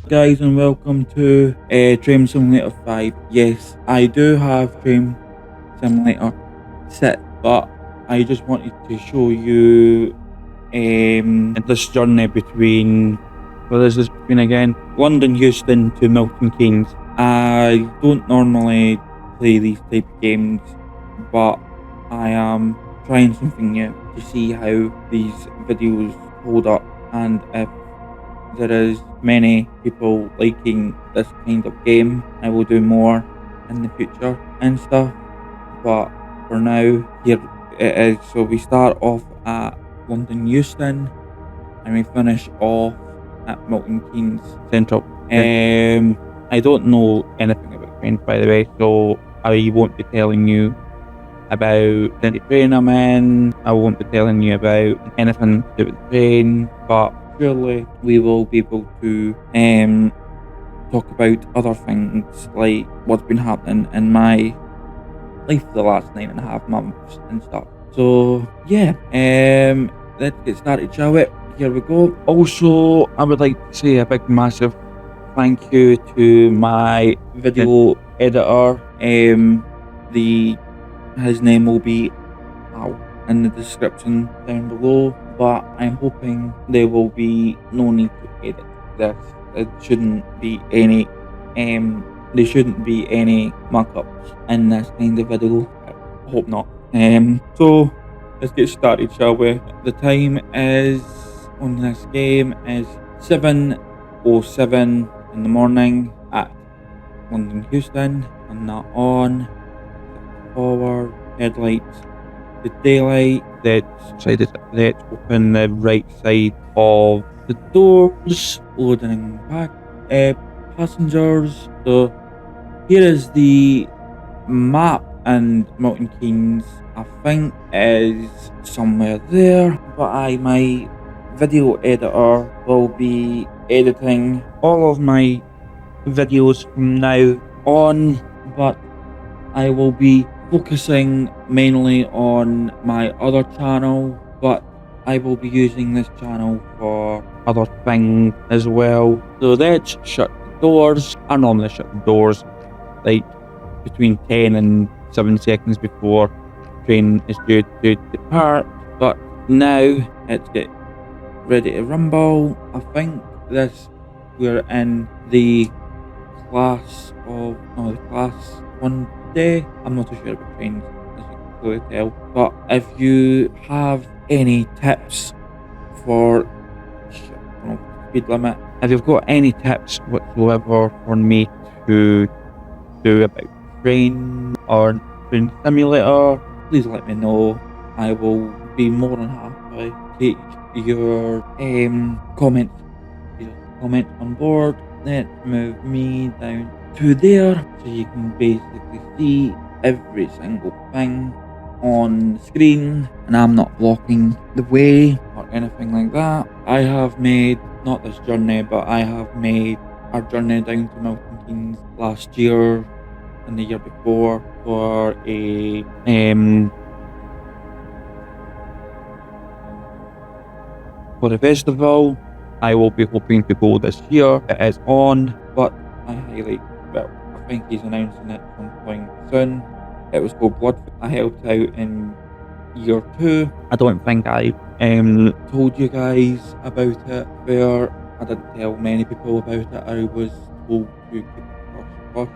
guys, and welcome to Train Simulator 5. Yes, I do have Train Simulator set, but I just wanted to show you this journey between, where is this between again? London, Houston to Milton Keynes. I don't normally play these type of games, but I am trying something new to see how these videos hold up, and if there is many people liking this kind of game, I will do more in the future and stuff. But for now, here it is. So we start off at London Euston and we finish off at Milton Keynes Central. I don't know anything about trains, by the way, so I won't be telling you about the train I'm in. I won't be telling you about anything to do with the train, but surely we will be able to talk about other things like what's been happening in my life for the last 9.5 months and stuff. So yeah, let's get started, shall we? Here we go. Also, I would like to say a big massive thank you to my video editor. His name will be in the description down below, but I'm hoping there will be no need to edit this. It shouldn't be any there shouldn't be any markups in this kind of video. I hope not. So let's get started, shall we? The time is on this game is 7:07 in the morning at London Houston, and that on forward headlights, the daylight, let's open the right side of the doors, loading back passengers. So here is the map, and Milton Keynes I think is somewhere there, but my video editor will be editing all of my videos from now on, but I will be focusing mainly on my other channel, but I will be using this channel for other things as well. So let's shut the doors. I normally shut the doors like between 10 and 7 seconds before the train is due to depart, but now let's get ready to rumble. I think we're in the class 1 day. I'm not too sure about trains, as you can clearly tell. But if you have any tips for speed limit, if you've got any tips whatsoever for me to do about train or train simulator, please let me know. I will be more than happy to take your comments. Comment on board. Let's move me down to there so you can basically see every single thing on the screen, and I'm not blocking the way or anything like that. I have made, not this journey, but I have made our journey down to Milton Keynes last year and the year before for a festival. I will be hoping to go this year. It is on, but I think he's announcing it at some point soon. It was called Blood. I helped out in year 2. I don't think I told you guys about it, where I didn't tell many people about it. I was told to keep it hush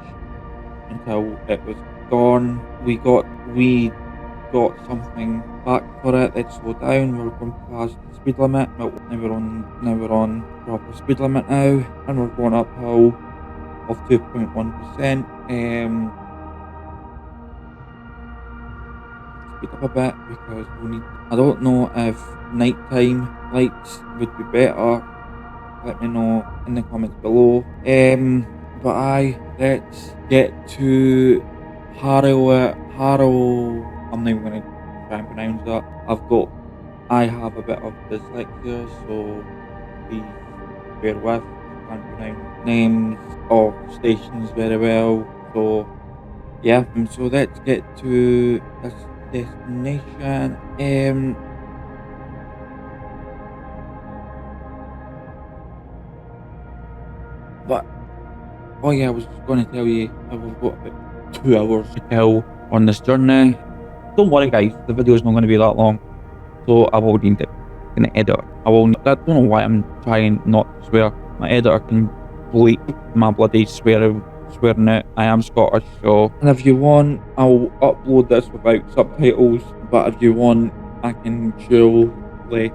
until it was gone. We got something back for it. Let's slow down. We're going past the speed limit. Now we're on proper speed limit now, and we're going uphill of 2.1%. Speed up a bit because I don't know if nighttime lights would be better. Let me know in the comments below. But let's get to Harrow. I'm not even going to try and pronounce that. I have a bit of dyslexia, so please bear with. I can't pronounce names of stations very well. So yeah, so let's get to this destination. But oh yeah, I was going to tell you I've got about 2 hours to kill on this journey. Don't worry guys, the video's not going to be that long, so I will need an editor. I don't know why I'm trying not to swear. My editor can bleep my bloody swearing out. I am Scottish, so. And if you want, I'll upload this without subtitles, but if you want, I can surely,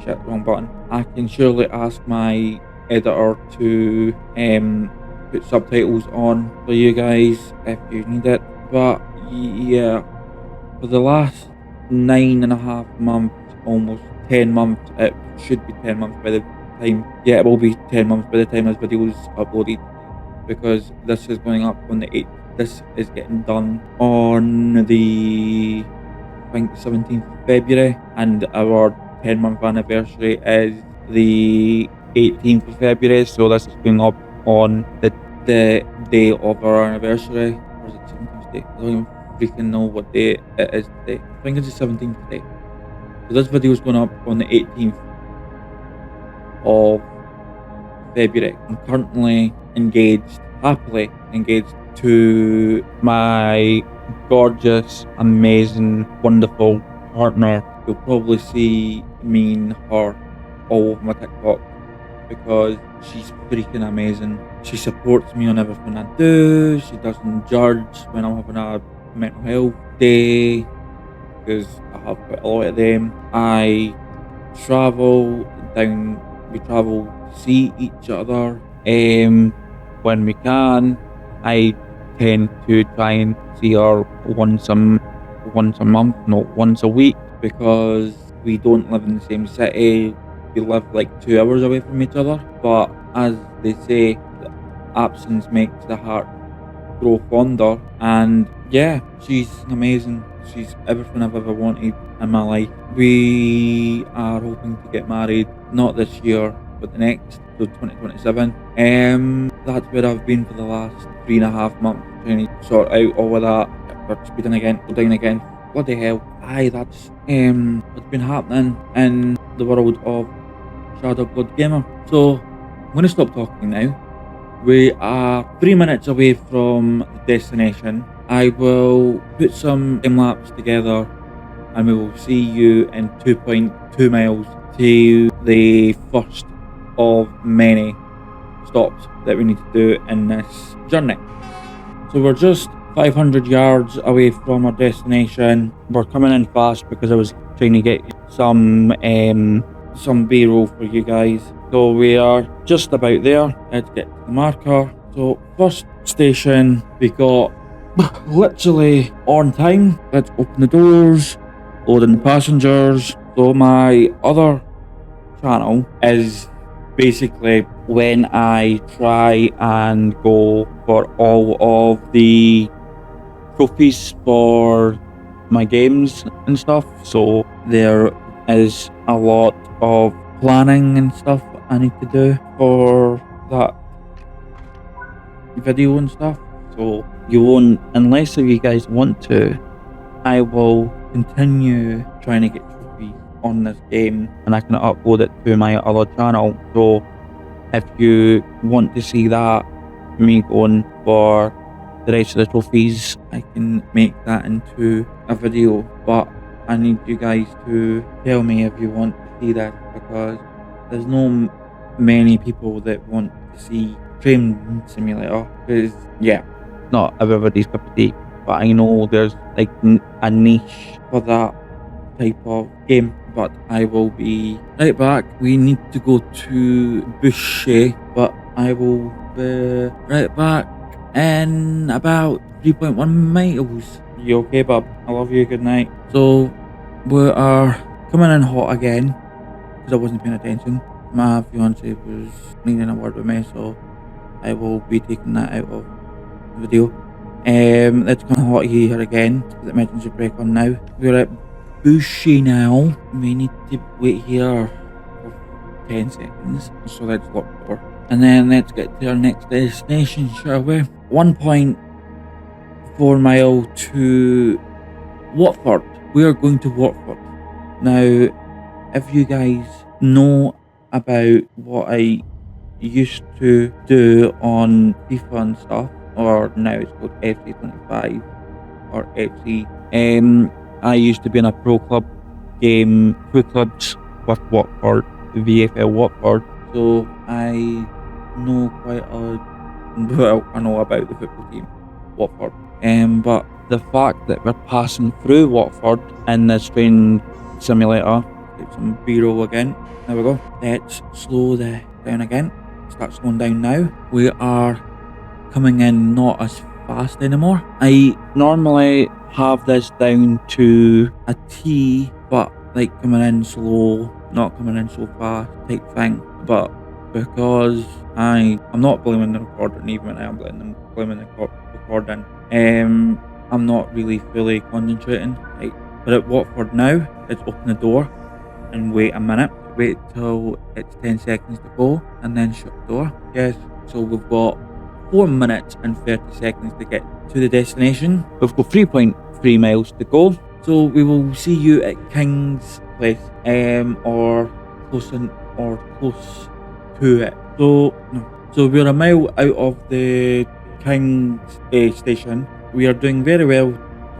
shit, wrong button. I can surely ask my editor to put subtitles on for you guys if you need it. But yeah, for the last 9.5 months, almost 10 months, it should be 10 months by the time, yeah, it will be 10 months by the time this video is uploaded, because this is going up on the 8th. This is getting done on the, I think, 17th of February, and our 10-month anniversary is the 18th of February, so this is going up on the day of our anniversary. Or is it 17th day? I don't even freaking know what day it is today. I think it's the 17th day. So this video is going up on the 18th of February. I'm currently happily engaged to my gorgeous, amazing, wonderful partner. You'll probably see me and her all over my TikTok because she's freaking amazing. She supports me on everything I do. She doesn't judge when I'm having a mental health day, because I have quite a lot of them. We travel to see each other when we can. I tend to try and see her once a month, not once a week, because we don't live in the same city. We live like 2 hours away from each other. But as they say, the absence makes the heart grow fonder. And yeah, she's amazing. She's everything I've ever wanted in my life. We are hoping to get married, not this year, but the next, so 2027. That's where I've been for the last 3.5 months, trying to sort out all of that. We're speeding again, go down again. Bloody hell. Aye, that's what's been happening in the world of Shadow Blood Gamer. So I'm gonna stop talking now. We are 3 minutes away from the destination. I will put some time lapse together and we will see you in 2.2 miles to the first of many stops that we need to do in this journey. So we're just 500 yards away from our destination. We're coming in fast because I was trying to get some B-roll for you guys. So we are just about there. Let's get to the marker. So first station, we got literally on time. Let's open the doors, loading the passengers. So my other channel is basically when I try and go for all of the trophies for my games and stuff. So there is a lot of planning and stuff I need to do for that video and stuff. So you won't, unless if you guys want to, I will continue trying to get trophies on this game and I can upload it to my other channel. So if you want to see that, me going for the rest of the trophies, I can make that into a video. But I need you guys to tell me if you want to see that, because there's no many people that want to see Train Simulator, because yeah, not everybody's cup of tea, but I know there's like a niche for that type of game. But I will be right back. We need to go to Bushy, but I will be right back in about 3.1 miles. You okay, bub? I love you, good night. So we are coming in hot again because I wasn't paying attention. My fiance was needing a word with me, so I will be taking that out of the video. Let's come hot here again. Put the emergency brake on now. We're at Bushy now. We need to wait here for 10 seconds. So let's lock the door. And then let's get to our next destination, shall we? 1.4 mile to Watford. We are going to Watford. Now, if you guys know about what I used to do on FIFA and stuff, or now it's called FC25 or FC. I used to be in a pro club game, two clubs with Watford, the VFL Watford. So I know I know about the football team, Watford. But the fact that we're passing through Watford in this train simulator, get some B-roll again. There we go. Let's slow down again. Start slowing down now. We are coming in not as fast anymore. I normally have this down to a T, but like coming in slow, not coming in so fast type thing. But because I'm not blaming the recording, even when I am blaming the recording, I'm not really fully concentrating. Right? But at Watford now, it's open the door and wait a minute. Wait till it's 10 seconds to go and then shut the door. Yes, so we've got 4 minutes and 30 seconds to get to the destination. We've got 3.3 miles to go. So we will see you at King's Place, or close to it. So we're a mile out of the King's station. We are doing very well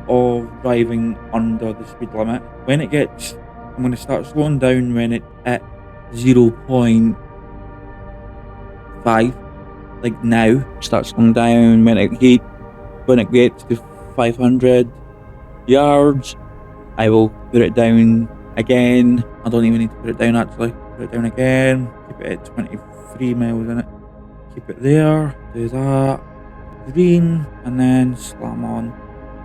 of driving under the speed limit. When it gets, I'm going to start slowing down when it's at 0.5. Like now, start slowing down when it gets to 500 yards. I will put it down again. I don't even need to put it down actually. Put it down again. Keep it at 23 miles in it. Keep it there. Do that. Green, and then slam on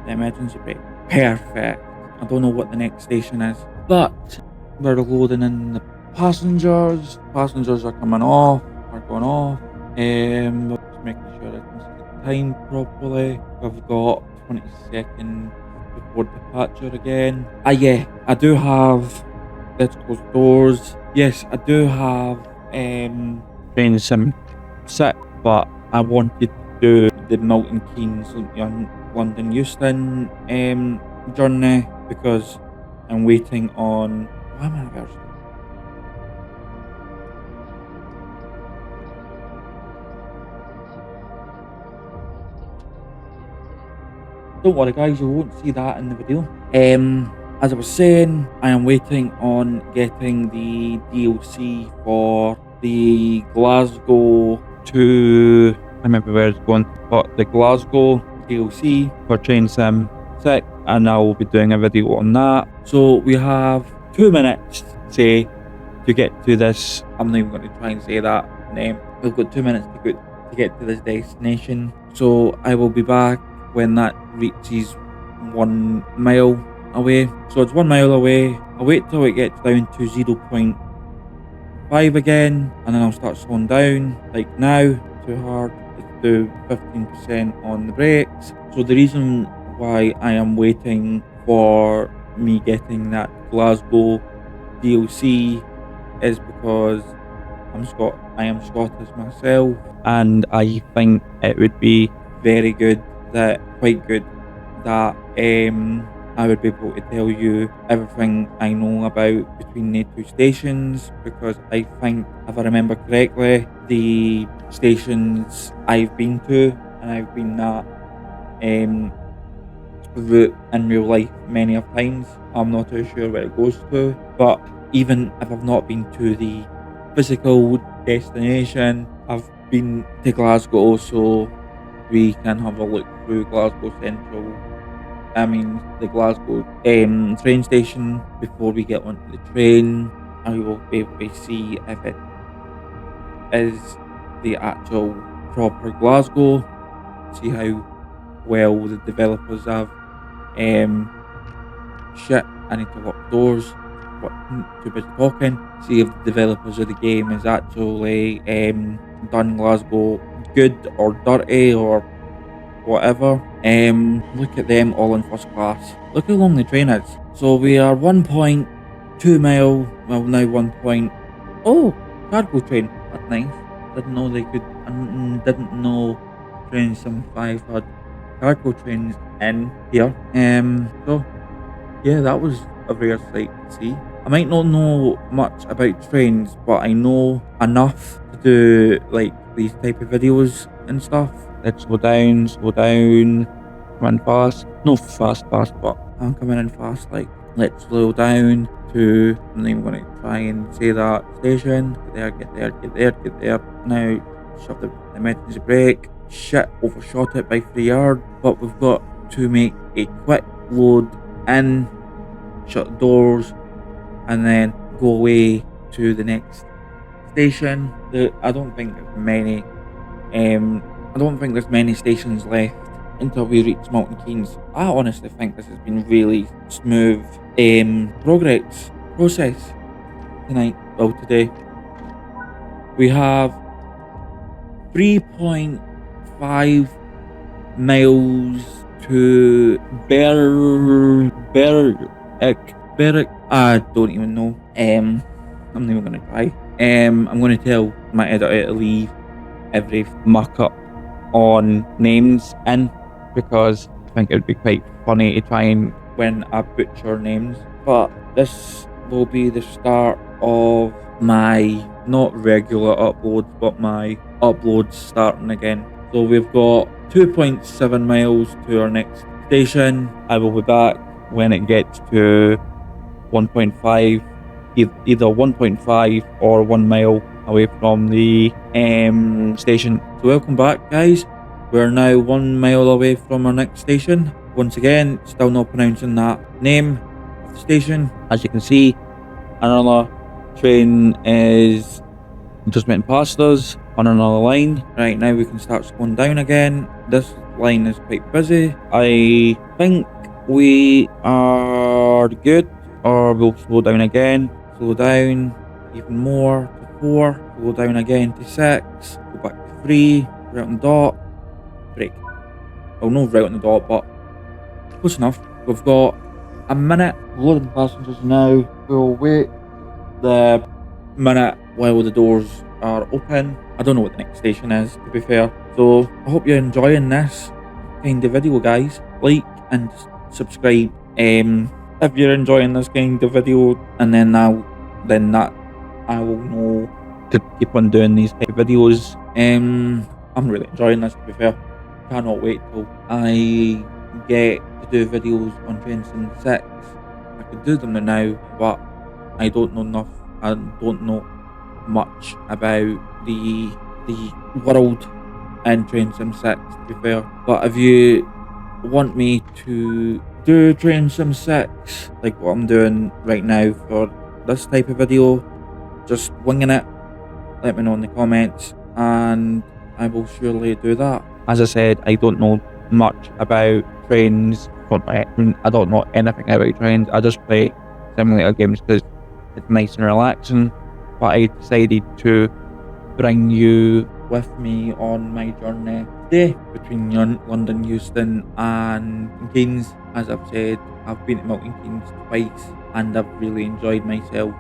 the emergency brake. Perfect. I don't know what the next station is, but we're loading in the passengers. Passengers are coming off. Are going off. Just making sure I can see the time properly. We've got 20 seconds before departure again. Yeah, I do have, let's close doors. Yes, I do have train sim set, but I wanted to do the Milton Keynes London Euston journey because I'm waiting on, why am I reversing? Don't worry guys, you won't see that in the video. As I was saying, I am waiting on getting the DLC for the Glasgow to, I remember where it's going, but the Glasgow DLC for Train Sim 6, and I will be doing a video on that. So we have 2 minutes, say, to get to this. I'm not even going to try and say that name. We've got 2 minutes to get to this destination. So I will be back when that reaches 1 mile away. So it's 1 mile away. I'll wait till it gets down to 0.5 again, and then I'll start slowing down. Like now, too hard. Let's do 15% on the brakes. So the reason why I am waiting for me getting that Glasgow DLC is because I am Scottish myself, and I think it would be very good, quite good, that I would be able to tell you everything I know about between the two stations, because I think, if I remember correctly, the stations I've been to, and I've been that route in real life many of times, I'm not too sure where it goes to. But even if I've not been to the physical destination, I've been to Glasgow, so we can have a look through Glasgow Central. I mean the Glasgow train station before we get onto the train. I will be able to see if it is the actual proper Glasgow. See how well the developers have. Shit, I need to lock doors. What? Too busy talking. See if the developers of the game is actually done Glasgow good or dirty or whatever. Look at them all in first class. Look how long the train is. So we are 1.2 mile. Well, now 1. Oh, cargo train. That's nice. Didn't know they could. Didn't know Train Sim 5 had cargo trains in here. So yeah, that was a rare sight to see. I might not know much about trains, but I know enough to do like these type of videos and stuff. Let's slow down, come in fast. No fast, but I'm coming in fast. Like, let's slow down to, and then I'm going to try and say that station. Get there. Now, shove the emergency brake. Shit, overshot it by 3 yards, but we've got to make a quick load in, shut the doors, and then go away to the next station. I don't think there's many. I don't think there's many stations left until we reach Milton Keynes. I honestly think this has been really smooth process tonight. Well, today we have 3.5 miles to Berwick. I don't even know. I'm not even gonna try. I'm gonna tell my editor to leave every muck up on names in, because I think it would be quite funny to try and when I butcher names. But this will be the start of my not regular uploads, but my uploads starting again. So we've got 2.7 miles to our next station. I will be back when it gets to 1.5, either 1.5 or 1 mile away from the station. So welcome back, guys. We're now 1 mile away from our next station. Once again, still not pronouncing that name of the station. As you can see, another train is just went past us on another line. Right, now we can start slowing down again. This line is quite busy. I think we are good, or we'll slow down again. Slow down even more to 4. Slow down again to 6. Go back to 3. Right on the dot. Break. Well, no right on the dot, but close enough. We've got a minute. Loading passengers now. We'll wait the minute while the doors are open. I don't know what the next station is, to be fair. So I hope you're enjoying this kind of video, guys. Like and subscribe if you're enjoying this kind of video, and then I will know to keep on doing these type of videos. I'm really enjoying this, to be fair. Cannot wait till I get to do videos on Train Sim 6. I could do them now, but I don't know enough. I don't know much about the world in Train Sim 6, to be fair. But if you want me to do Train Sim 6 like what I'm doing right now for this type of video, just winging it, let me know in the comments and I will surely do that. As I said, I don't know much about trains. I don't know anything about trains. I just play simulator games because it's nice and relaxing. But I decided to bring you with me on my journey today between London, Euston and Keynes. As I've said, I've been to Milton Keynes twice and I've really enjoyed myself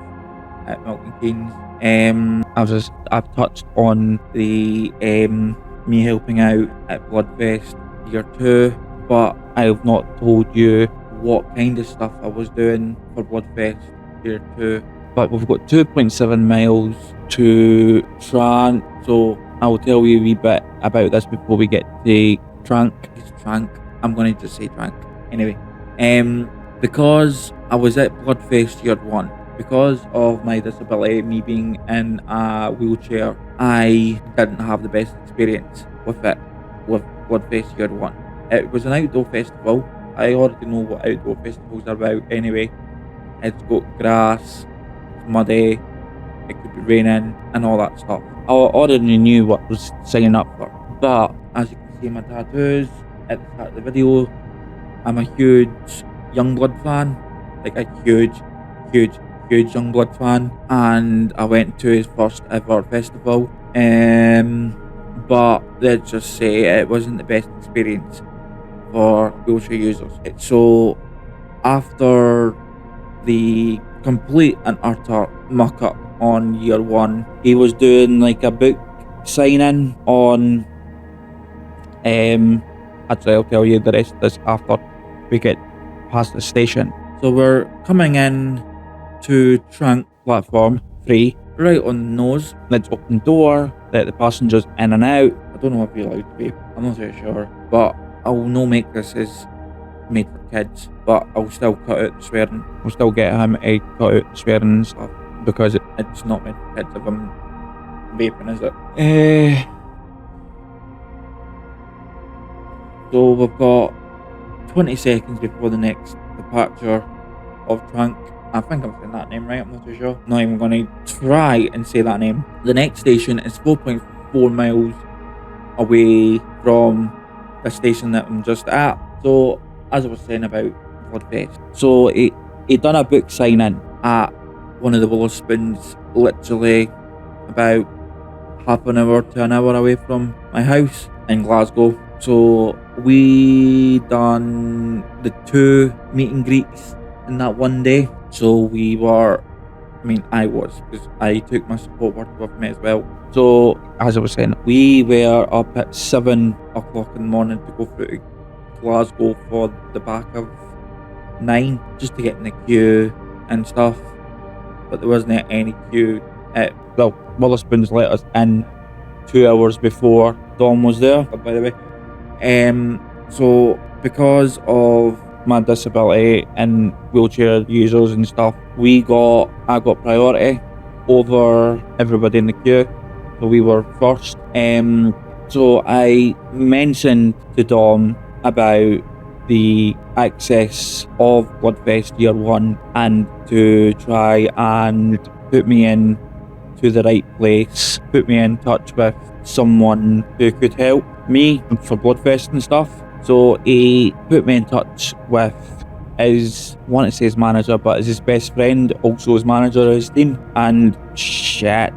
at Milton Keynes. I've touched on the me helping out at Bloodfest Year 2, but I have not told you what kind of stuff I was doing for Bloodfest Year 2. But we've got 2.7 miles to Trank, so I will tell you a wee bit about this before we get to Trank. It's Trank. I'm going to just say Trank. Anyway, because I was at Bloodfest Year 1, because of my disability, me being in a wheelchair, I didn't have the best experience with it, with Bloodfest Year 1. It was an outdoor festival. I already know what outdoor festivals are about anyway. It's got grass, it's muddy, it could be raining and all that stuff. I already knew what I was signing up for. But as you can see my tattoos at the start of the video, I'm a huge Youngblood fan. Like a huge Youngblood fan. And I went to his first ever festival. But let's just say it wasn't the best experience for wheelchair users. So after the complete and utter muck up on Year 1, he was doing like a book signing on actually I'll tell you the rest of this after we get past the station. So we're coming in to Trank platform 3, right on the nose. Let's open the door, let the passengers in and out. I don't know if you're allowed to vape, I'm not too sure, but I will no make this as made for kids, but I'll still cut out the swearing. I'll still get him to cut out the swearing and stuff, because it's not meant for kids if I'm vaping, is it? So we've got 20 seconds before the next departure of Trunk. I think I'm saying that name right, I'm not too sure. Not even going to try and say that name. The next station is 4.4 miles away from the station that I'm just at. So, as I was saying about Bloodfest, so he done a book signing at one of the Witherspoons, literally about half an hour to an hour away from my house in Glasgow. So we done the 2 meet and greets in that one day. So we were, I was, because I took my support worker with me as well. So as I was saying, we were up at 7 o'clock in the morning to go through to Glasgow for the back of 9, just to get in the queue and stuff. But there wasn't any queue at, well, Witherspoons let us in 2 hours before Dom was there, by the way. So because of my disability and wheelchair users and stuff, I got priority over everybody in the queue, so we were first. So I mentioned to Dom about the access of Bloodfest Year 1 and to try and put me in to the right place, put me in touch with someone who could help me for Bloodfest and stuff. So he put me in touch with his, I want to say his manager, but it's his best friend, also his manager of his team. And shit,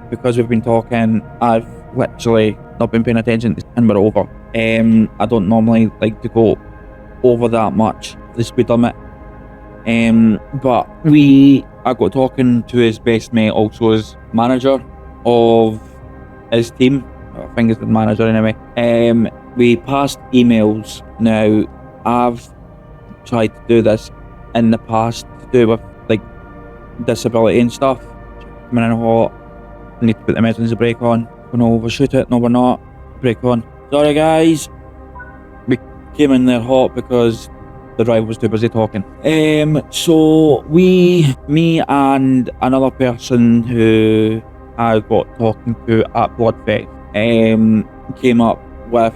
because we've been talking, I've literally not been paying attention and we're over. I don't normally like to go over that much, the speed limit. But I got talking to his best mate, also his manager of his team. I think it's the manager anyway. We passed emails. Now, I've tried to do this in the past to do with like disability and stuff. Coming in hot. I need to put the emergency brake on. Gonna overshoot it. No, we're not. Brake on. Sorry, guys. We came in there hot because the driver was too busy talking. So me and another person who I got talking to at Bloodfest, came up with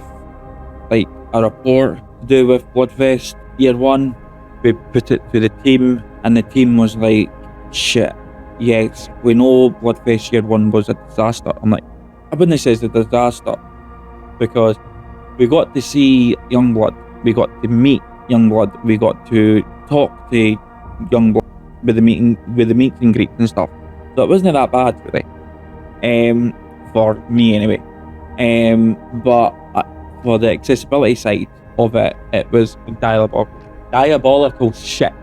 like a report to do with Bloodfest Year 1. We put it to the team, and the team was like, shit, yes, we know Bloodfest Year 1 was a disaster. I'm like, I wouldn't say it's a disaster, because we got to see Youngblood, we got to meet Youngblood, we got to talk to Youngblood with the meet and greets and stuff. So it wasn't that bad, really, for me anyway. But for the accessibility side of it, it was diabolical shit.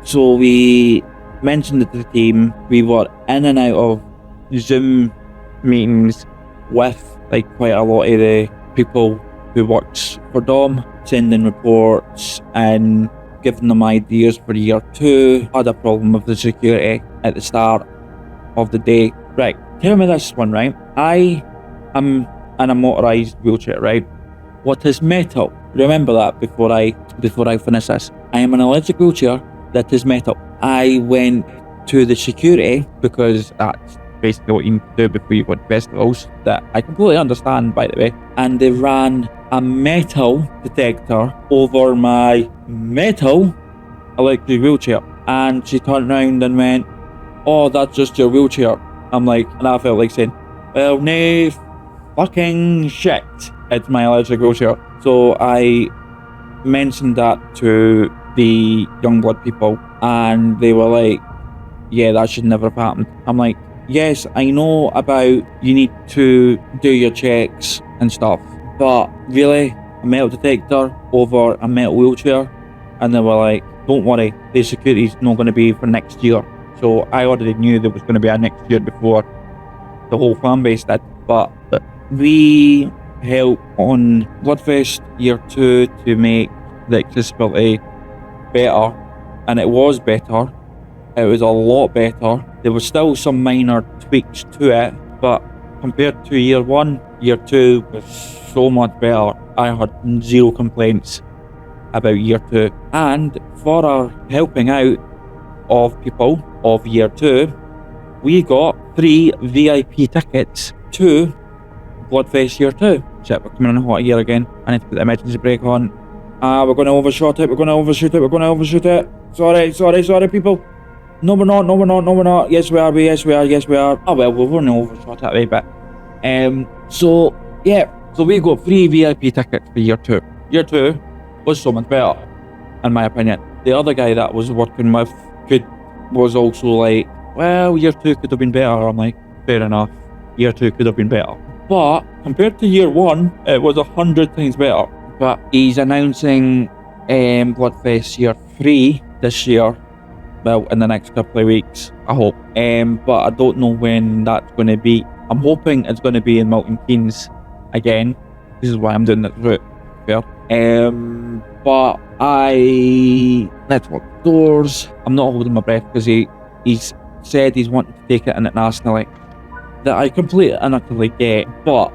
So we mentioned it to the team. We were in and out of Zoom meetings with like quite a lot of the people who works for Dom, sending reports and giving them ideas for Year 2. Had a problem with the security at the start of the day. Right, tell me this one, right? I am in a motorised wheelchair, right? What is metal? Remember that before I finish this. I am an electric wheelchair that is metal. I went to the security, because that's basically what you need to do before you go to festivals, that I completely understand, by the way, and they ran a metal detector over my metal electric wheelchair, and she turned around and went, oh, that's just your wheelchair. I'm like, and I felt like saying, well, nay, fucking shit, it's my electric wheelchair. So I mentioned that to the Youngblood people, and they were like, yeah, that should never have happened. I'm like, yes, I know about you need to do your checks and stuff, but really, a metal detector over a metal wheelchair? And they were like, don't worry, the security's not going to be for next year. So I already knew there was going to be a next year before the whole fan base did. But we helped on Bloodfest Year 2 to make the accessibility better, and it was better. It was a lot better. There were still some minor tweaks to it, but compared to year 1, year 2 was so much better. I had 0 complaints about year 2. And for our helping out of people of year 2, we got 3 VIP tickets to Bloodfest year 2. Shit, we're coming in hot here again. I need to put the emergency brake on. We're going to overshoot it. Sorry, people. No, we're not. Yes, we are. Oh, well, we've only overshot it a wee bit. So we got 3 VIP tickets for year 2. Year 2 was so much better, in my opinion. The other guy that I was working with was also like, well, year 2 could have been better. I'm like, fair enough. Year 2 could have been better. But compared to year 1, it was 100 times better. But he's announcing Bloodfest year 3 this year. Well, in the next couple of weeks, I hope. But I don't know when that's going to be. I'm hoping it's going to be in Milton Keynes again. This is why I'm doing this route. Fair. But let's lock doors. I'm not holding my breath because he's said he's wanting to take it internationally. That I completely and utterly get. But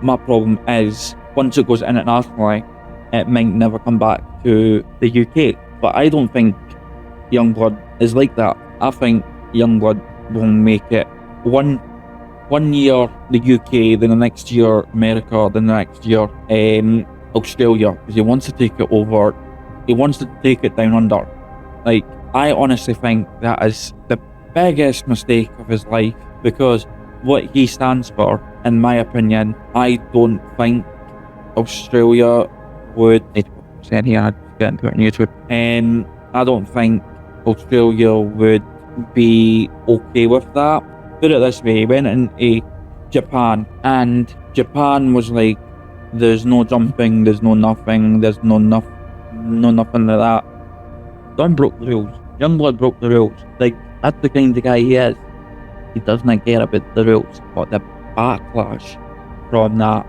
my problem is, once it goes internationally, it might never come back to the UK. But I don't think Youngblood is like that. I think Youngblood will make it one year the UK, then the next year America, then the next year Australia, because he wants to take it over. He wants to take it down under. Like, I honestly think that is the biggest mistake of his life, because what he stands for, in my opinion, I don't think Australia would. Said he had to get into it on YouTube. I don't think Australia would be okay with that. Put it this way, he went into Japan, and Japan was like, there's no jumping, there's no nothing, there's no nothing like that. Don broke the rules. Youngblood broke the rules. Like, that's the kind of guy he is. He doesn't care about the rules, but the backlash from that,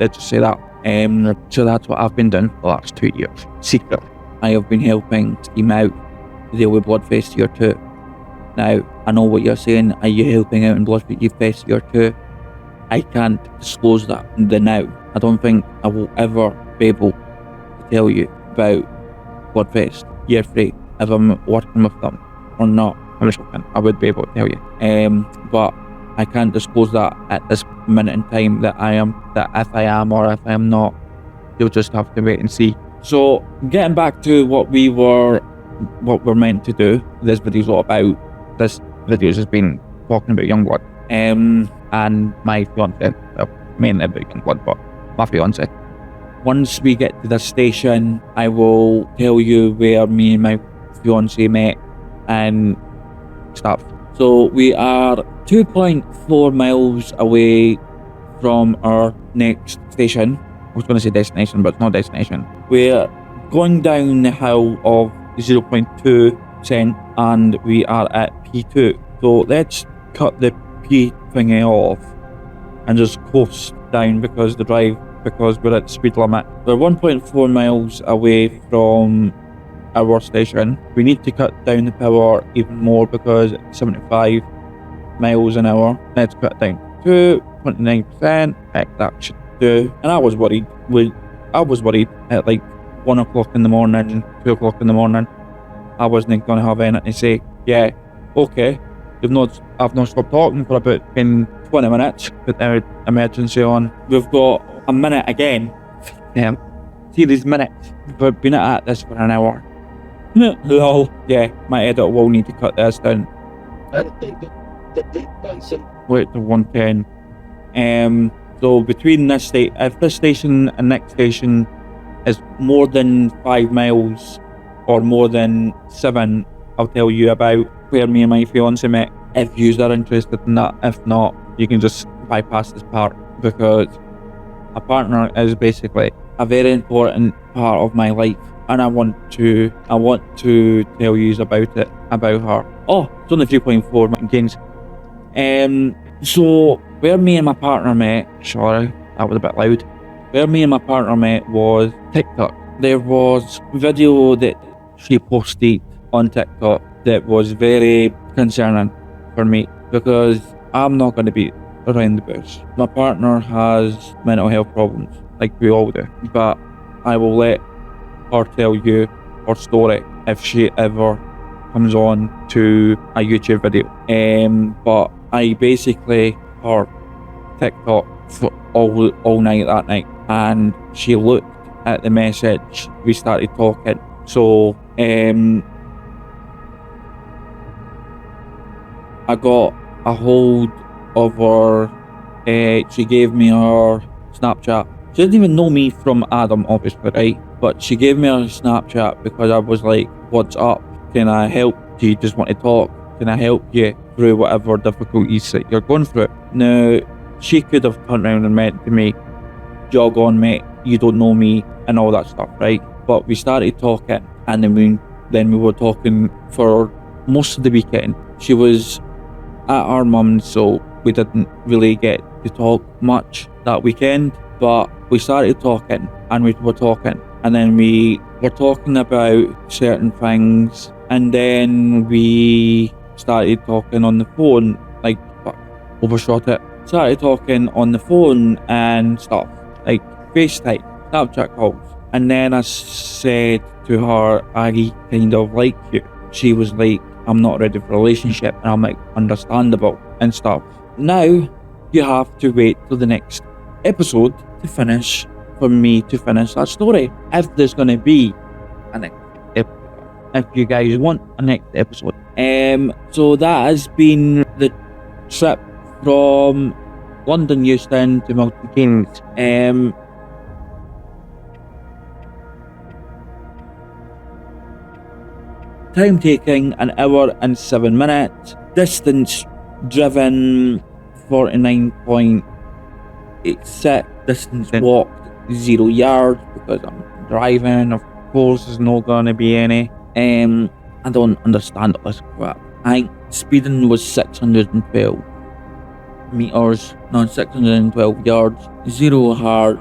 let's just say that. So that's what I've been doing for the last 2 years. Secretly, I have been helping Steam out to deal with Bloodfest year 2. Now, I know what you're saying. Are you helping out in Bloodfest year 2? I can't disclose that now. I don't think I will ever be able to tell you about Bloodfest year 3 if I'm working with them or not. I'm just joking. I would be able to tell you. But I can't disclose that at this minute in time that if I am or if I am not, you'll just have to wait and see. So, getting back to what we're meant to do, this video's all about. This video's just been talking about Youngblood. And my fiance, well, mainly about Youngblood, but my fiance. Once we get to the station, I will tell you where me and my fiance met and stuff. So we are 2.4 miles away from our next station. I was going to say destination, but it's not destination. We're going down the hill of 0.2% and we are at P2. So let's cut the P thingy off and just coast down because we're at the speed limit. We're 1.4 miles away from our station. We need to cut down the power even more because it's 75 miles an hour. Let's cut it down to 29%. Heck, that should do. And I was worried at like 1 o'clock in the morning, 2 o'clock in the morning. I wasn't going to have anything to say. Yeah, okay. I've not stopped talking for about 20 minutes with the emergency on. We've got a minute again. See these minutes. We've been at this for an hour. Lol. Yeah, my editor will need to cut this down. Wait to 110. So between if this station and next station is more than 5 miles or more than 7, I'll tell you about where me and my fiance met. If you are interested in that, if not, you can just bypass this part because a partner is basically a very important part of my life, and I want to tell you about her. Oh, it's only 3.4 Milton Keynes. So where me and my partner met, sorry, that was a bit loud. Where me and my partner met was TikTok. There was a video that she posted on TikTok that was very concerning for me because I'm not going to be around the bush. My partner has mental health problems, like we all do, but I will let her tell you her story if she ever comes on to a YouTube video. But I basically her TikTok for all night that night, and she looked at the message. We started talking. So I got a hold of her. She gave me her Snapchat. She didn't even know me from Adam, obviously, right? But she gave me her Snapchat because I was like, "What's up? Can I help? Do you just want to talk? Can I help you through whatever difficulties that you're going through?" Now, she could have turned around and meant to me, "Jog on, mate. You don't know me," and all that stuff, right? But we started talking, and then we were talking for most of the weekend. She was at our mum's, so we didn't really get to talk much that weekend. But we started talking, and we were talking, and then we were talking about certain things, and then we started talking on the phone, like, overshot it. Started talking on the phone and stuff, like FaceTime, Snapchat calls. And then I said to her, "I kind of like you." She was like, "I'm not ready for a relationship," and I'm like, "Understandable," and stuff. Now, you have to wait till the next episode for me to finish that story. If there's gonna be a next episode, if you guys want a next episode. So that has been the trip from London Euston to Milton Keynes. Time taking 1 hour and 7 minutes. Distance driven 49.86. Distance walked 0 yards because I'm driving. Of course, there's not gonna be any. I don't understand all this crap. Speeding was 612 meters, no, 612 yards. 0 hard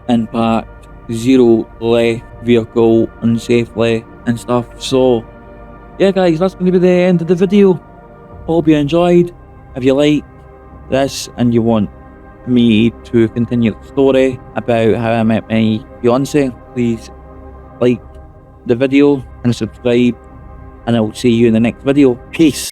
impact, 0 left vehicle unsafely and stuff. So yeah guys, that's going to be the end of the video. Hope you enjoyed. If you like this and you want me to continue the story about how I met my fiance, please like the video and subscribe, and I will see you in the next video. Peace.